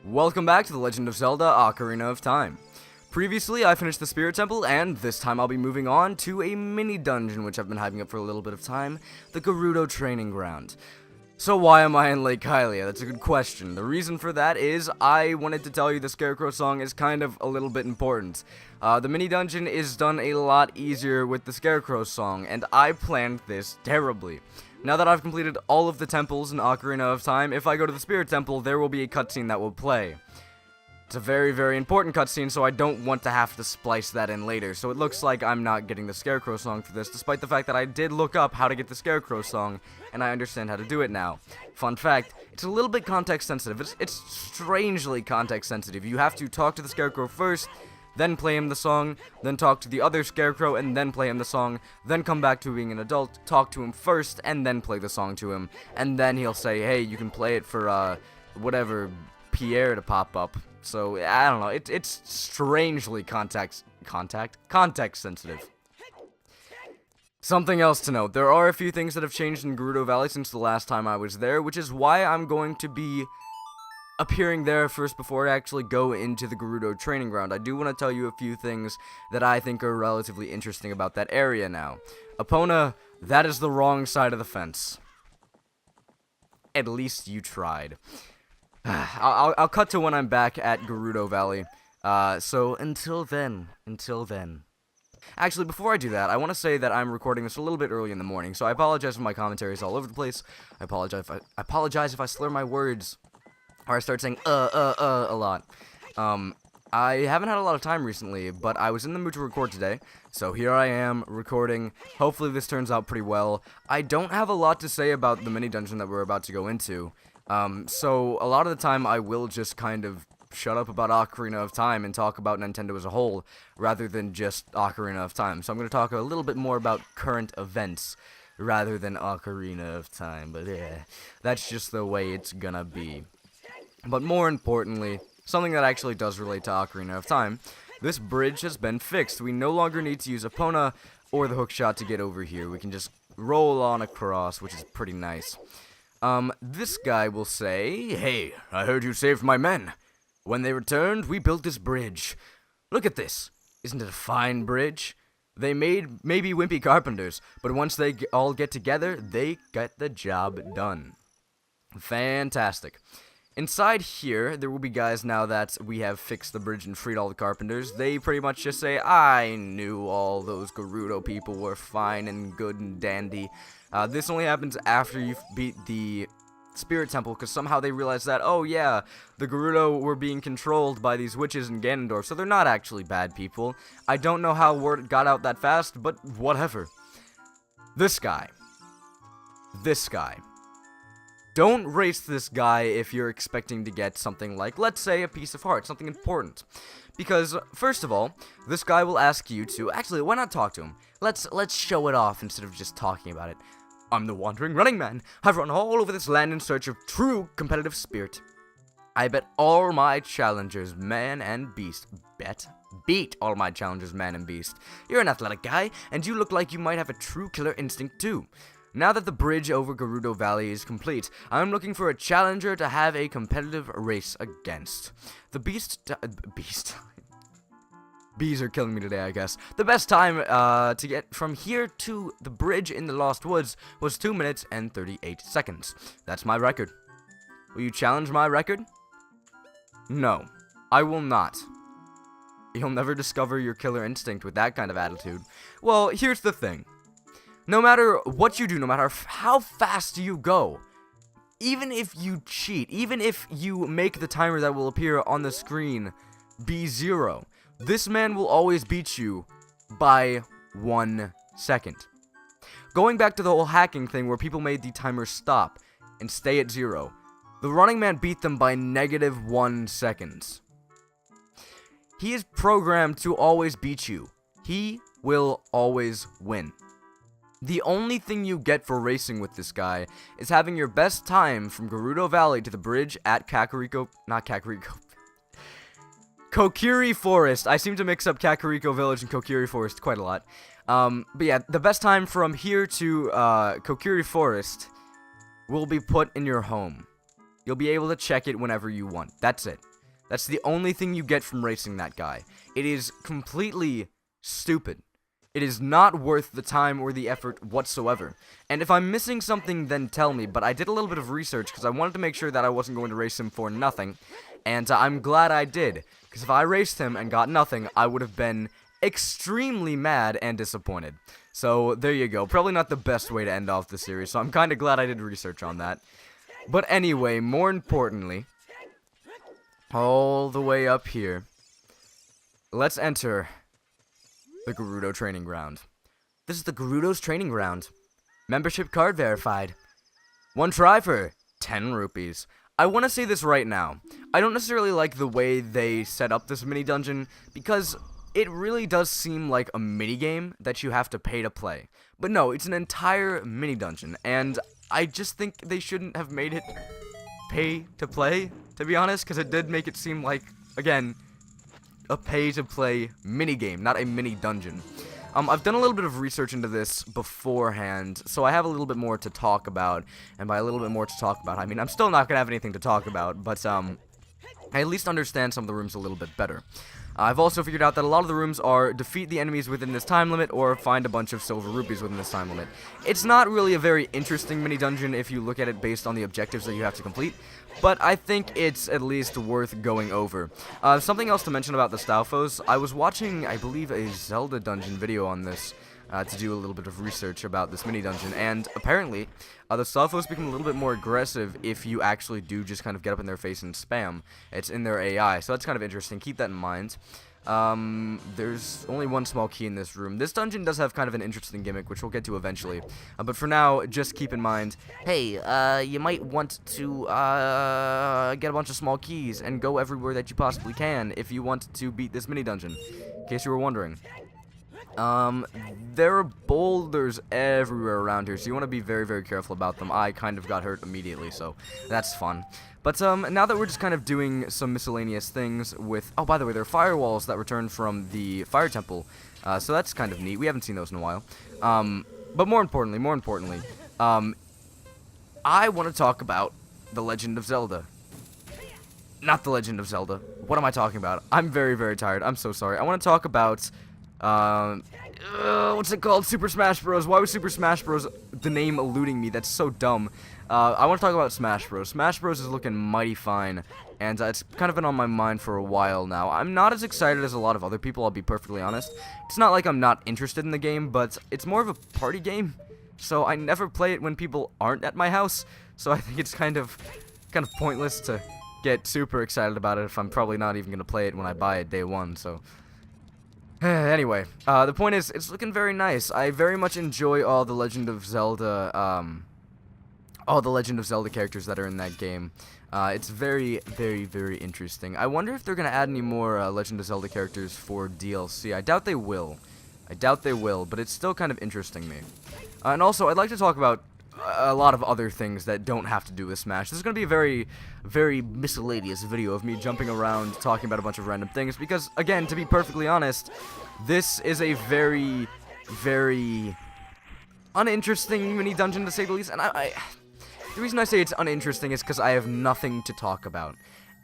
Welcome back to The Legend of Zelda: Ocarina of Time. Previously, I finished the Spirit Temple, and this time I'll be moving on to a mini-dungeon which I've been hyping up for a little bit of time, the Gerudo Training Ground. So why am I in Lake Hylia? That's a good question. The reason for that is I wanted to tell you the Scarecrow song is kind of a little bit important. The mini-dungeon is done a lot easier with the Scarecrow song, and I planned this terribly. Now that I've completed all of the temples in Ocarina of Time, if I go to the Spirit Temple, there will be a cutscene that will play. It's a very, very important cutscene, so I don't want to have to splice that in later. So it looks like I'm not getting the Scarecrow song for this, despite the fact that I did look up how to get the Scarecrow song, and I understand how to do it now. Fun fact, it's a little bit context sensitive. It's strangely context sensitive. You have to talk to the Scarecrow first, then play him the song, then talk to the other Scarecrow, and then play him the song, then come back to being an adult, talk to him first, and then play the song to him, and then he'll say, hey, you can play it for, whatever, Pierre to pop up. So, I don't know, it's strangely context sensitive. Something else to note, there are a few things that have changed in Gerudo Valley since the last time I was there, which is why I'm going to be appearing there first before I actually go into the Gerudo Training Ground. I do want to tell you a few things that I think are relatively interesting about that area now. Epona, that is the wrong side of the fence. At least you tried. I'll cut to when I'm back at Gerudo Valley. So until then. Actually, before I do that, I want to say that I'm recording this a little bit early in the morning, so I apologize if my commentary is all over the place. I apologize if I slur my words, or I start saying a lot. I haven't had a lot of time recently, but I was in the mood to record today, so here I am recording. Hopefully this turns out pretty well. I don't have a lot to say about the mini-dungeon that we're about to go into. So a lot of the time I will just kind of shut up about Ocarina of Time and talk about Nintendo as a whole, rather than just Ocarina of Time. So I'm going to talk a little bit more about current events, rather than Ocarina of Time, but that's just the way it's gonna be. But more importantly, something that actually does relate to Ocarina of Time, this bridge has been fixed. We no longer need to use Epona or the hookshot to get over here. We can just roll on across, which is pretty nice. This guy will say, hey, I heard you saved my men. When they returned, we built this bridge. Look at this. Isn't it a fine bridge? They may be wimpy carpenters, but once they all get together, they get the job done. Fantastic. Inside here, there will be guys now that we have fixed the bridge and freed all the carpenters. They pretty much just say, I knew all those Gerudo people were fine and good and dandy. This only happens after you've beat the Spirit Temple, because somehow they realize that, oh yeah, the Gerudo were being controlled by these witches in Ganondorf, so they're not actually bad people. I don't know how word got out that fast, but whatever. This guy. Don't race this guy if you're expecting to get something like, let's say, a piece of heart, something important. Because, first of all, this guy will ask you to, actually, why not talk to him? Let's show it off instead of just talking about it. I'm the wandering running man. I've run all over this land in search of true competitive spirit. I bet all my challengers, man and beast, beat all my challengers, man and beast. You're an athletic guy, and you look like you might have a true killer instinct too. Now that the bridge over Gerudo Valley is complete, I'm looking for a challenger to have a competitive race against. The beast. Bees are killing me today, I guess. The best time to get from here to the bridge in the Lost Woods was 2 minutes and 38 seconds. That's my record. Will you challenge my record? No, I will not. You'll never discover your killer instinct with that kind of attitude. Well, here's the thing. No matter what you do, no matter how fast you go, even if you cheat, even if you make the timer that will appear on the screen be 0, this man will always beat you by 1 second. Going back to the whole hacking thing where people made the timer stop and stay at 0, the running man beat them by -1 seconds. He is programmed to always beat you. He will always win. The only thing you get for racing with this guy is having your best time from Gerudo Valley to the bridge at Kokiri Forest. I seem to mix up Kakariko Village and Kokiri Forest quite a lot. But yeah, the best time from here to Kokiri Forest will be put in your home. You'll be able to check it whenever you want. That's it. That's the only thing you get from racing that guy. It is completely stupid. It is not worth the time or the effort whatsoever. And if I'm missing something, then tell me. But I did a little bit of research because I wanted to make sure that I wasn't going to race him for nothing. And I'm glad I did. Because if I raced him and got nothing, I would have been extremely mad and disappointed. So there you go. Probably not the best way to end off the series. So I'm kind of glad I did research on that. But anyway, more importantly, all the way up here, let's enter the Gerudo training ground. This is the Gerudo's training ground. Membership card verified. One try for 10 rupees. I want to say this right now. I don't necessarily like the way they set up this mini dungeon because it really does seem like a mini game that you have to pay to play. But no, it's an entire mini dungeon, and I just think they shouldn't have made it pay to play, to be honest, because it did make it seem like, again, a pay-to-play mini-game, not a mini-dungeon. I've done a little bit of research into this beforehand, so I have a little bit more to talk about, and by a little bit more to talk about, I mean, I'm still not going to have anything to talk about, but, I at least understand some of the rooms a little bit better. I've also figured out that a lot of the rooms are defeat the enemies within this time limit or find a bunch of silver rupees within this time limit. It's not really a very interesting mini-dungeon if you look at it based on the objectives that you have to complete, but I think it's at least worth going over. Something else to mention about the Stalfos, I was watching, I believe, a Zelda dungeon video on this to do a little bit of research about this mini-dungeon, and apparently, the Stalfos become a little bit more aggressive if you actually do just kind of get up in their face and spam. It's in their AI, so that's kind of interesting. Keep that in mind. There's only one small key in this room. This dungeon does have kind of an interesting gimmick, which we'll get to eventually. But for now, just keep in mind, hey, you might want to, get a bunch of small keys and go everywhere that you possibly can if you want to beat this mini-dungeon, in case you were wondering. There are boulders everywhere around here, so you want to be very, very careful about them. I kind of got hurt immediately, so that's fun. But, now that we're just kind of doing some miscellaneous things with... Oh, by the way, there are firewalls that return from the fire temple, so that's kind of neat. We haven't seen those in a while. But more importantly, I want to talk about The Legend of Zelda. Not The Legend of Zelda. What am I talking about? I'm very, very tired. I'm so sorry. I want to talk about... what's it called? Super Smash Bros. Why was Super Smash Bros. The name eluding me? That's so dumb. I want to talk about Smash Bros. Smash Bros. Is looking mighty fine, and it's kind of been on my mind for a while now. I'm not as excited as a lot of other people, I'll be perfectly honest. It's not like I'm not interested in the game, but it's more of a party game, so I never play it when people aren't at my house, so I think it's kind of pointless to get super excited about it if I'm probably not even going to play it when I buy it day one, so... Anyway, the point is, it's looking very nice. I very much enjoy all the Legend of Zelda, characters that are in that game. It's very, very, very interesting. I wonder if they're going to add any more Legend of Zelda characters for DLC. I doubt they will. But it's still kind of interesting me. And also, I'd like to talk about a lot of other things that don't have to do with Smash. This is going to be a very, very miscellaneous video of me jumping around talking about a bunch of random things because, again, to be perfectly honest, this is a very, very uninteresting mini-dungeon to say the least, and the reason I say it's uninteresting is because I have nothing to talk about,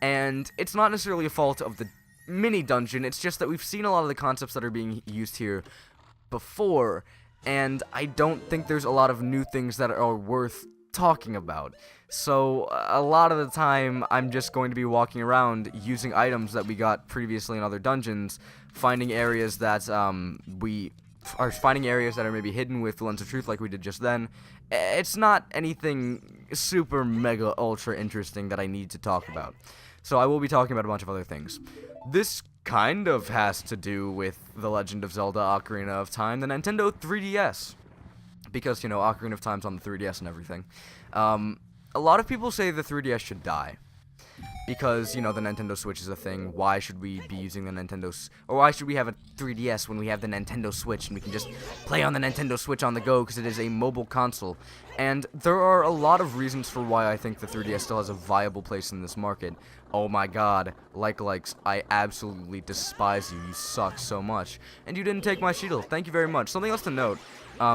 and it's not necessarily a fault of the mini-dungeon, it's just that we've seen a lot of the concepts that are being used here before, and I don't think there's a lot of new things that are worth talking about. So, a lot of the time, I'm just going to be walking around using items that we got previously in other dungeons, finding areas that, finding areas that are maybe hidden with the Lens of Truth like we did just then. It's not anything super mega ultra interesting that I need to talk about. So, I will be talking about a bunch of other things. This kind of has to do with The Legend of Zelda Ocarina of Time, the Nintendo 3DS. Because, you know, Ocarina of Time's on the 3DS and everything. A lot of people say the 3DS should die. Because, you know, the Nintendo Switch is a thing. Why should we be using the or why should we have a 3DS when we have the Nintendo Switch and we can just play on the Nintendo Switch on the go because it is a mobile console? And there are a lot of reasons for why I think the 3DS still has a viable place in this market. Oh my god, likes, I absolutely despise you. You suck so much. And you didn't take my shield. Thank you very much. Something else to note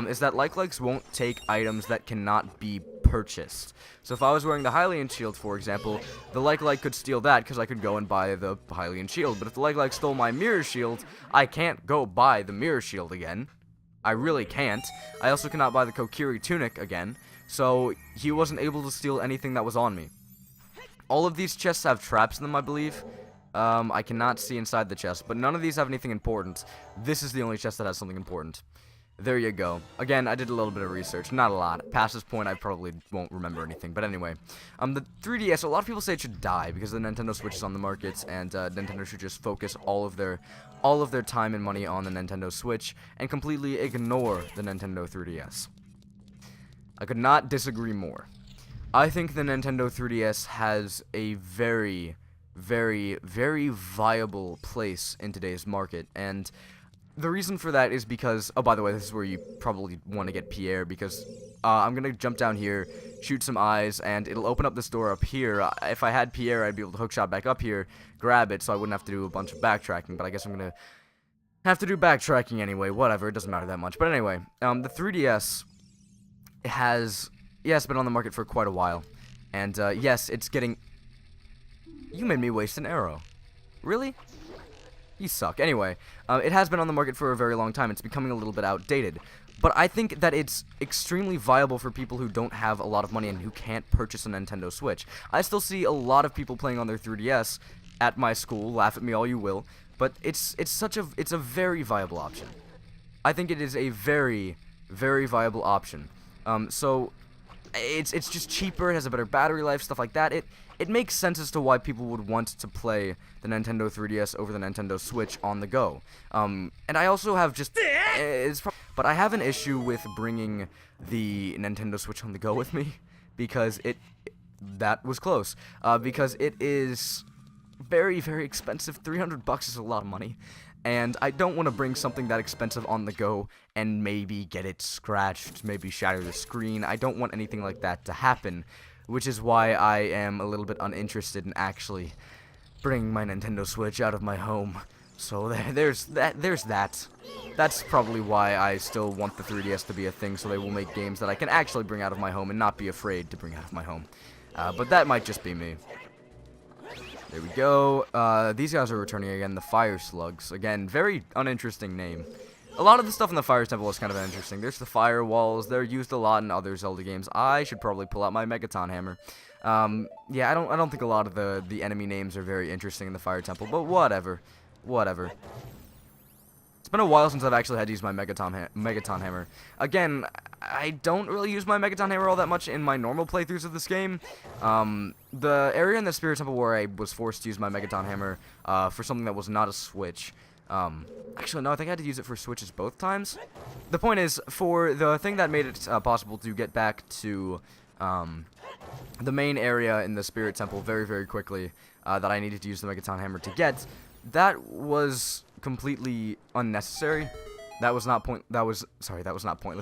is that likes won't take items that cannot be purchased. So if I was wearing the Hylian shield, for example, the Like could steal that because I could go and buy the Hylian shield. But if the Like stole my mirror shield, I can't go buy the mirror shield again. I really can't. I also cannot buy the Kokiri tunic again. So he wasn't able to steal anything that was on me. All of these chests have traps in them, I believe. I cannot see inside the chest, but none of these have anything important. This is the only chest that has something important. There you go. Again, I did a little bit of research, not a lot. Past this point, I probably won't remember anything, but anyway. The 3DS, a lot of people say it should die because the Nintendo Switch is on the market, and Nintendo should just focus all of their time and money on the Nintendo Switch and completely ignore the Nintendo 3DS. I could not disagree more. I think the Nintendo 3DS has a very, very, very viable place in today's market, and the reason for that is because, oh, by the way, this is where you probably want to get Pierre, because I'm going to jump down here, shoot some eyes, and it'll open up this door up here. If I had Pierre, I'd be able to hookshot back up here, grab it, so I wouldn't have to do a bunch of backtracking, but I guess I'm going to have to do backtracking anyway. Whatever, it doesn't matter that much. But anyway, the 3DS has, yes, been on the market for quite a while, and yes, it's getting... You made me waste an arrow. Really? You suck. Anyway, it has been on the market for a very long time. It's becoming a little bit outdated. But I think that it's extremely viable for people who don't have a lot of money and who can't purchase a Nintendo Switch. I still see a lot of people playing on their 3DS at my school. Laugh at me all you will. But it's a very viable option. I think it is a very, very viable option. So it's just cheaper, it has a better battery life, stuff like that. It makes sense as to why people would want to play the Nintendo 3DS over the Nintendo Switch on the go. And I also have just... but I have an issue with bringing the Nintendo Switch on the go with me, because that was close. Because it is very, very expensive. $300 is a lot of money. And I don't want to bring something that expensive on the go and maybe get it scratched, maybe shatter the screen. I don't want anything like that to happen, which is why I am a little bit uninterested in actually bringing my Nintendo Switch out of my home. So there's that. That's probably why I still want the 3DS to be a thing, so they will make games that I can actually bring out of my home and not be afraid to bring out of my home. But that might just be me. There we go. These guys are returning again, the Fire Slugs. Again, very uninteresting name. A lot of the stuff in the Fire Temple is kind of interesting. There's the fire walls. They're used a lot in other Zelda games. I should probably pull out my Megaton Hammer. Yeah, I don't think a lot of the enemy names are very interesting in the Fire Temple, but whatever. Whatever. It's been a while since I've actually had to use my Megaton Hammer. Again, I don't really use my Megaton Hammer all that much in my normal playthroughs of this game. The area in the Spirit Temple where I was forced to use my Megaton Hammer for something that was not a Switch. Actually, no, I think I had to use it for Switches both times. The point is, for the thing that made it possible to get back to the main area in the Spirit Temple very, very quickly, that I needed to use the Megaton Hammer to get, that was completely unnecessary. That was not pointless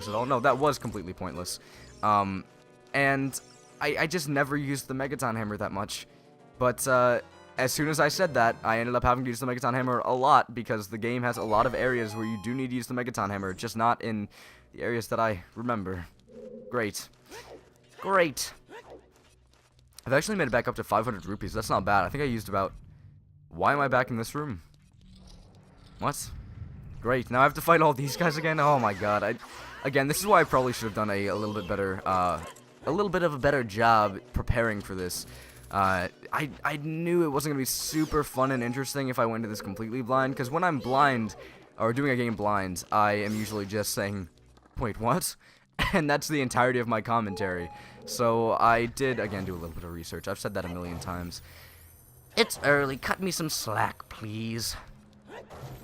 at all. No, that was completely pointless. And I just never used the Megaton Hammer that much. But as soon as I said that, I ended up having to use the Megaton Hammer a lot, because the game has a lot of areas where you do need to use the Megaton Hammer, just not in the areas that I remember. Great. Great. I've actually made it back up to 500 rupees. That's not bad. I think I used about... Why am I back in this room? What? Great. Now I have to fight all these guys again? Oh my god. Again, this is why I probably should have done a little bit better, a little bit of a better job preparing for this. I knew it wasn't going to be super fun and interesting if I went into this completely blind, because when I'm blind, or doing a game blind, I am usually just saying, wait, what? And that's the entirety of my commentary. So I did, again, do a little bit of research. I've said that a million times. It's early. Cut me some slack, please.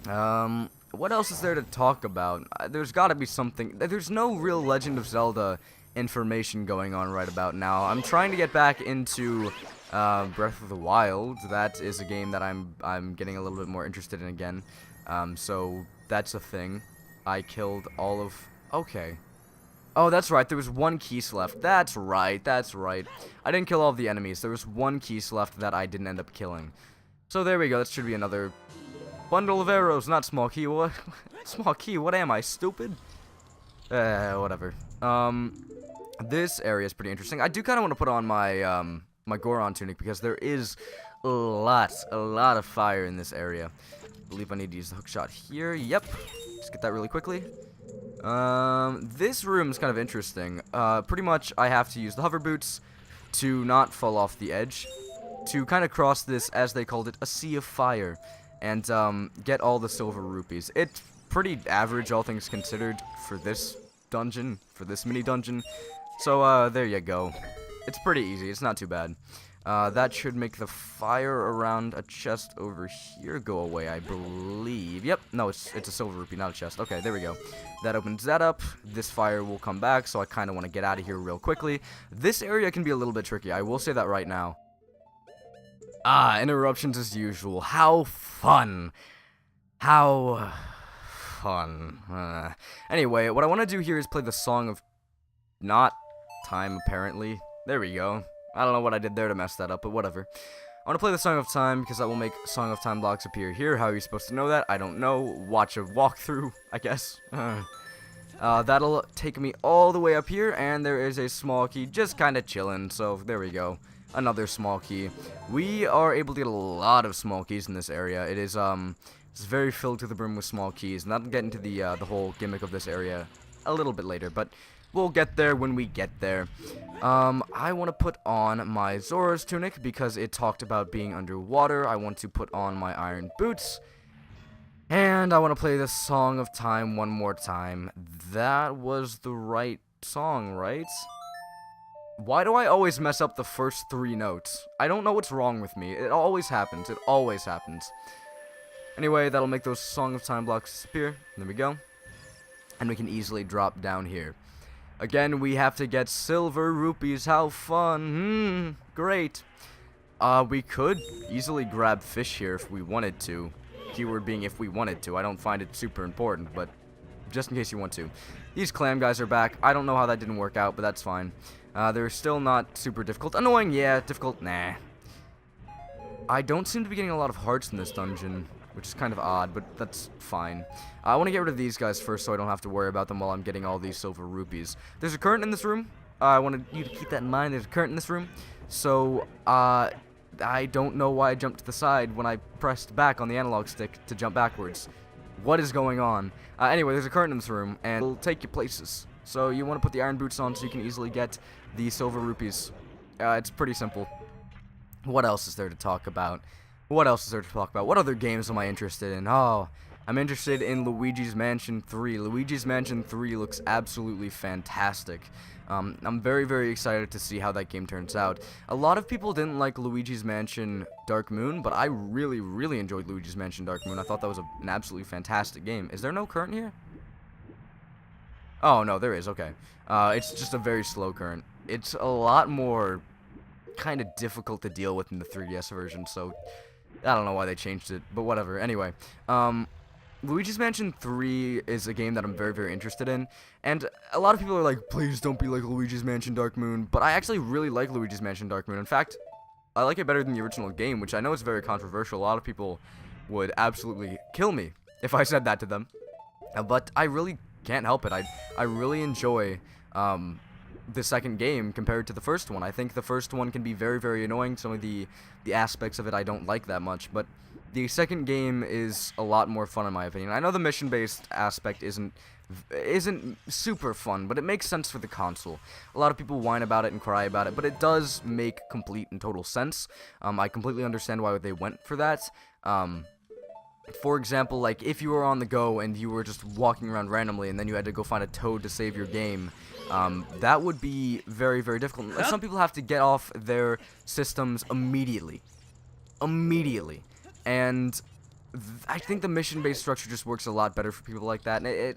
What else is there to talk about? There's got to be something. There's no real Legend of Zelda information going on right about now. I'm trying to get back into Breath of the Wild. That is a game that I'm getting a little bit more interested in again. So that's a thing. I killed all of... Okay. Oh, that's right. There was one Keese left. That's right. That's right. I didn't kill all of the enemies. There was one Keese left that I didn't end up killing. So there we go. That should be another bundle of arrows. Not small key. What? Small key. What am I? Stupid? Whatever. This area is pretty interesting. I do kind of want to put on my my Goron tunic because there is a lot of fire in this area. I believe I need to use the hook shot here. Yep. Just get that really quickly. This room is kind of interesting. Pretty much I have to use the hover boots to not fall off the edge, to kind of cross this, as they called it, a sea of fire, and get all the silver rupees. It's pretty average, all things considered, for this dungeon, for this mini dungeon. So there you go. It's pretty easy. It's not too bad. That should make the fire around a chest over here go away, I believe. Yep. No, it's a silver rupee, not a chest. Okay, there we go. That opens that up. This fire will come back, so I kind of want to get out of here real quickly. This area can be a little bit tricky. I will say that right now. Interruptions as usual. How fun. How fun. Anyway, what I want to do here is play the Song of Not Time, apparently. There we go. I don't know what I did there to mess that up, but whatever. I want to play the Song of Time because that will make Song of Time blocks appear here. How are you supposed to know that? I don't know. Watch a walkthrough, I guess. That'll take me all the way up here, and there is a small key just kind of chilling. So there we go. Another small key. We are able to get a lot of small keys in this area. It is it's very filled to the brim with small keys, and that'll get into the whole gimmick of this area a little bit later, but we'll get there when we get there. I want to put on my Zora's tunic because it talked about being underwater. I want to put on my iron boots. And I want to play the Song of Time one more time. That was the right song, right? Why do I always mess up the first 3 notes? I don't know what's wrong with me. It always happens. It always happens. Anyway, that'll make those Song of Time blocks disappear. There we go. And we can easily drop down here. Again, we have to get silver rupees. How fun. Great. We could easily grab fish here if we wanted to. Keyword being if we wanted to. I don't find it super important, but just in case you want to. These clam guys are back. I don't know how that didn't work out, but that's fine. They're still not super difficult. Annoying, yeah. Difficult, nah. I don't seem to be getting a lot of hearts in this dungeon, which is kind of odd, but that's fine. I want to get rid of these guys first so I don't have to worry about them while I'm getting all these silver rupees. There's a current in this room. I wanted you to keep that in mind. There's a current in this room. So, I don't know why I jumped to the side when I pressed back on the analog stick to jump backwards. What is going on? Anyway, there's a current in this room, and it'll take you places. So you want to put the iron boots on so you can easily get the silver rupees. It's pretty simple. What else is there to talk about? What other games am I interested in? Oh, I'm interested in Luigi's Mansion 3. Luigi's Mansion 3 looks absolutely fantastic. I'm very, very excited to see how that game turns out. A lot of people didn't like Luigi's Mansion Dark Moon, but I really, really enjoyed Luigi's Mansion Dark Moon. I thought that was an absolutely fantastic game. Is there no current here? Oh, no, there is. Okay. It's just a very slow current. It's a lot more kind of difficult to deal with in the 3DS version, so I don't know why they changed it, but whatever. Anyway, Luigi's Mansion 3 is a game that I'm very, very interested in, and a lot of people are like, please don't be like Luigi's Mansion Dark Moon, but I actually really like Luigi's Mansion Dark Moon. In fact, I like it better than the original game, which I know is very controversial. A lot of people would absolutely kill me if I said that to them, but I really can't help it. I really enjoy the second game compared to the first one. I think the first one can be very, very annoying. Some of the aspects of it I don't like that much, but the second game is a lot more fun in my opinion. I know the mission-based aspect isn't super fun, but it makes sense for the console. A lot of people whine about it and cry about it, but it does make complete and total sense. I completely understand why they went for that. For example, like if you were on the go and you were just walking around randomly and then you had to go find a toad to save your game, that would be very, very difficult. Yep. Some people have to get off their systems immediately. And I think the mission-based structure just works a lot better for people like that. And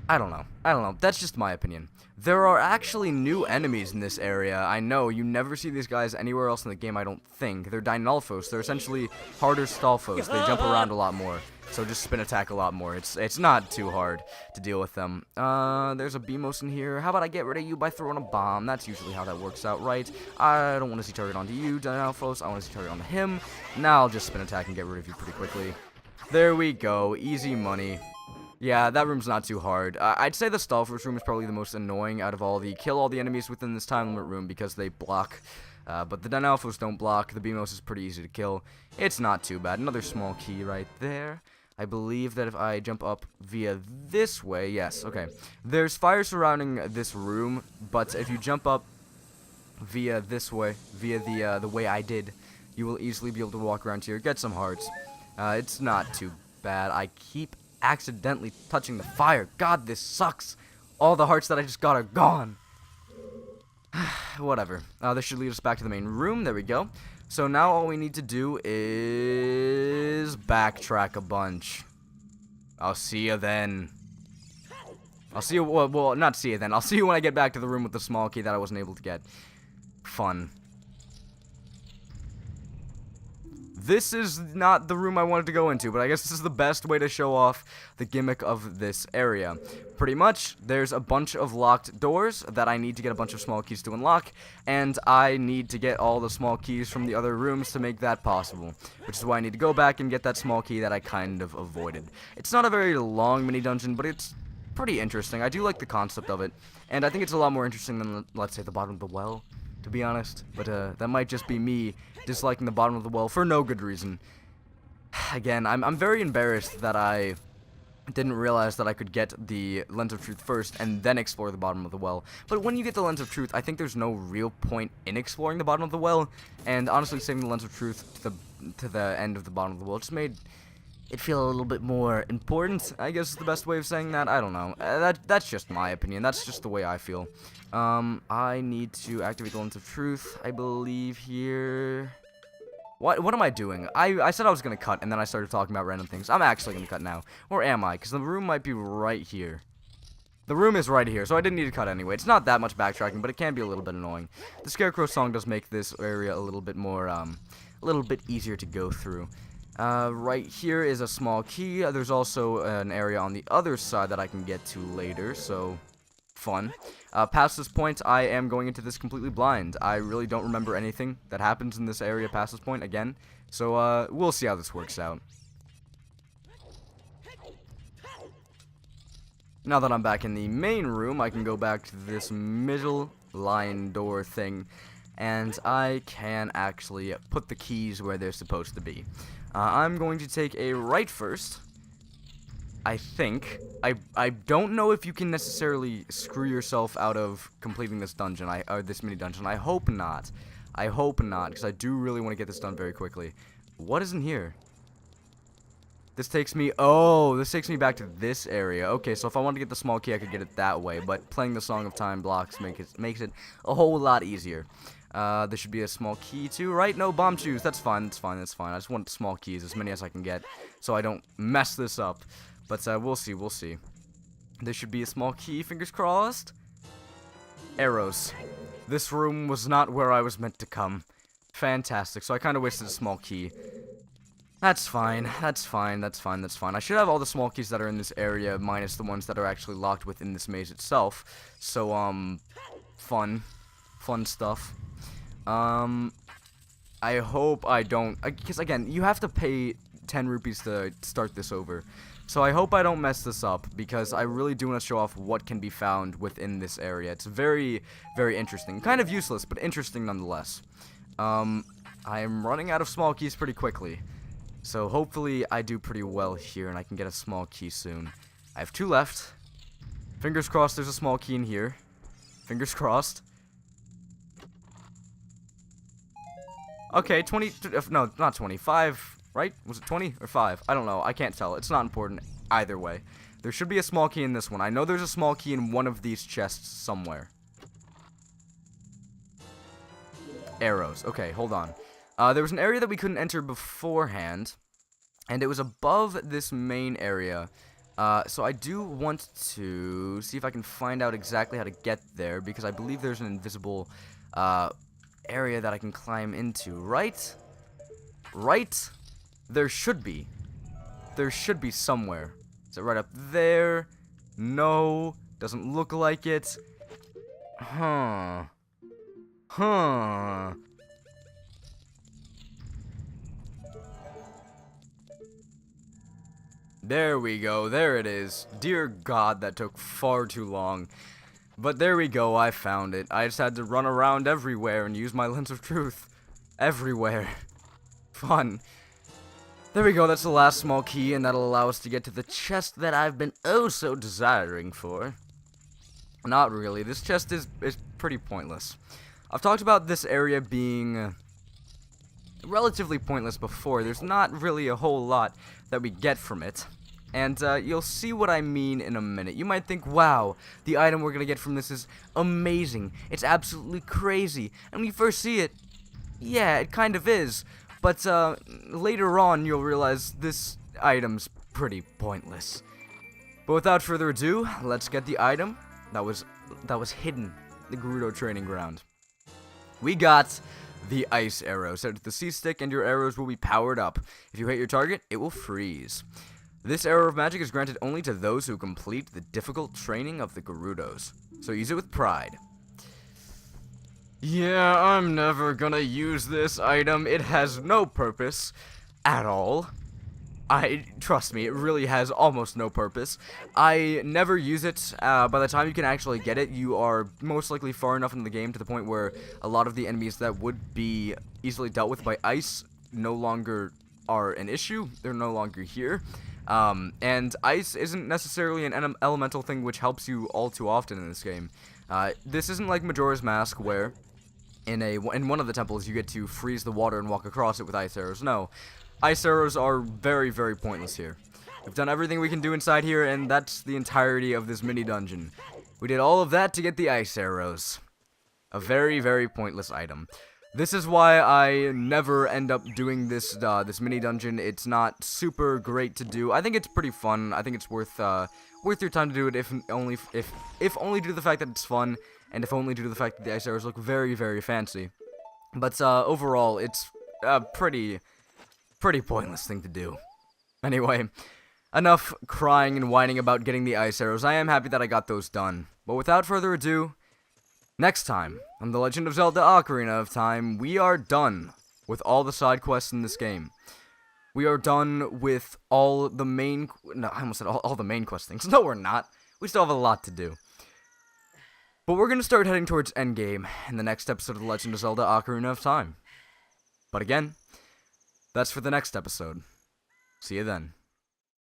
I don't know. That's just my opinion. There are actually new enemies in this area. I know, you never see these guys anywhere else in the game, I don't think. They're Dynalphos. They're essentially harder Stalfos. They jump around a lot more. So just spin attack a lot more. It's not too hard to deal with them. There's a Beamos in here. How about I get rid of you by throwing a bomb? That's usually how that works out, right? I don't want to see target onto you, Dynalphos. I want to see target onto him. Now I'll just spin attack and get rid of you pretty quickly. There we go. Easy money. Yeah, that room's not too hard. I'd say the Stalfos room is probably the most annoying out of all the kill all the enemies within this time limit room because they block. But the Denalphos don't block. The Beamos is pretty easy to kill. It's not too bad. Another small key right there. I believe that if I jump up via this way, yes, okay. There's fire surrounding this room, but if you jump up via this way, via the way I did, you will easily be able to walk around here, get some hearts. It's not too bad. I keep accidentally touching the fire. God, this sucks. All the hearts that I just got are gone. Whatever. This should lead us back to the main room. There we go. So now all we need to do is backtrack a bunch. I'll see you then. I'll see you, well, not see you then. I'll see you when I get back to the room with the small key that I wasn't able to get. Fun. This is not the room I wanted to go into, but I guess this is the best way to show off the gimmick of this area. Pretty much, there's a bunch of locked doors that I need to get a bunch of small keys to unlock, and I need to get all the small keys from the other rooms to make that possible, which is why I need to go back and get that small key that I kind of avoided. It's not a very long mini-dungeon, but it's pretty interesting. I do like the concept of it, and I think it's a lot more interesting than, let's say, the bottom of the well, to be honest, but that might just be me disliking the bottom of the well for no good reason. Again, I'm very embarrassed that I didn't realize that I could get the Lens of Truth first and then explore the bottom of the well. But when you get the Lens of Truth, I think there's no real point in exploring the bottom of the well, and honestly saving the Lens of Truth to the end of the bottom of the well just made it feel a little bit more important, I guess is the best way of saying that. I don't know. That's just my opinion. That's just the way I feel. I need to activate the Lens of Truth, I believe, here. What am I doing? I said I was going to cut, and then I started talking about random things. I'm actually going to cut now. Or am I? Because the room might be right here. The room is right here, so I didn't need to cut anyway. It's not that much backtracking, but it can be a little bit annoying. The Scarecrow song does make this area a little bit more, a little bit easier to go through. Right here is a small key. There's also an area on the other side that I can get to later, so fun. Past this point, I am going into this completely blind. I really don't remember anything that happens in this area past this point again, so we'll see how this works out. Now that I'm back in the main room, I can go back to this middle line door thing, and I can actually put the keys where they're supposed to be. I'm going to take a right first, I think. I don't know if you can necessarily screw yourself out of completing this dungeon, or this mini dungeon. I hope not. I hope not, because I do really want to get this done very quickly. What is in here? This takes me back to this area. Okay, so if I wanted to get the small key, I could get it that way, but playing the Song of Time blocks makes it a whole lot easier. There should be a small key too, right? No, bomb shoes. That's fine. That's fine. That's fine. I just want small keys, as many as I can get, so I don't mess this up. But we'll see. We'll see. There should be a small key. Fingers crossed. Arrows. This room was not where I was meant to come. Fantastic. So I kind of wasted a small key. That's fine. That's fine. That's fine. That's fine. I should have all the small keys that are in this area, minus the ones that are actually locked within this maze itself. So fun stuff. I hope I don't, because again, you have to pay 10 rupees to start this over. So I hope I don't mess this up, because I really do want to show off what can be found within this area. It's very, very interesting. Kind of useless, but interesting nonetheless. I am running out of small keys pretty quickly. So hopefully I do pretty well here, and I can get a small key soon. I have 2 left. Fingers crossed there's a small key in here. Fingers crossed. Okay, 20, no, not 25, right? Was it 20 or 5? I don't know. I can't tell. It's not important either way. There should be a small key in this one. I know there's a small key in one of these chests somewhere. Arrows. Okay, hold on. There was an area that we couldn't enter beforehand, and it was above this main area. So I do want to see if I can find out exactly how to get there, because I believe there's an invisible, area that I can climb into, right? Right? There should be. There should be somewhere. Is it right up there? No. Doesn't look like it. Huh. There we go, there it is. Dear God, that took far too long. But there we go, I found it. I just had to run around everywhere and use my lens of truth. Everywhere. Fun. There we go, that's the last small key, and that'll allow us to get to the chest that I've been oh so desiring for. Not really, this chest is pretty pointless. I've talked about this area being relatively pointless before. There's not really a whole lot that we get from it. And you'll see what I mean in a minute. You might think, wow, the item we're going to get from this is amazing. It's absolutely crazy. And when you first see it, yeah, it kind of is. But later on, you'll realize this item's pretty pointless. But without further ado, let's get the item that was hidden in the Gerudo training ground. We got the ice arrow. Set to the C-stick and your arrows will be powered up. If you hit your target, it will freeze. This arrow of magic is granted only to those who complete the difficult training of the Gerudos. So use it with pride. Yeah, I'm never gonna use this item. It has no purpose at all. Trust me, it really has almost no purpose. I never use it. By the time you can actually get it, you are most likely far enough into the game to the point where a lot of the enemies that would be easily dealt with by ice no longer are an issue. They're no longer here. And ice isn't necessarily an elemental thing which helps you all too often in this game. This isn't like Majora's Mask where in one of the temples you get to freeze the water and walk across it with ice arrows. No. Ice arrows are very, very pointless here. We've done everything we can do inside here, and that's the entirety of this mini-dungeon. We did all of that to get the ice arrows. A very, very pointless item. This is why I never end up doing this this mini-dungeon. It's not super great to do. I think it's pretty fun. I think it's worth your time to do it, if only due to the fact that it's fun, and if only due to the fact that the ice arrows look very, very fancy. But overall, it's pretty pointless thing to do. Anyway, enough crying and whining about getting the ice arrows. I am happy that I got those done. But without further ado, next time on The Legend of Zelda Ocarina of Time, we are done with all the side quests in this game. We are done with all the main... No, I almost said all the main quest things. No, we're not. We still have a lot to do. But we're going to start heading towards endgame in the next episode of The Legend of Zelda Ocarina of Time. But again, that's for the next episode. See you then.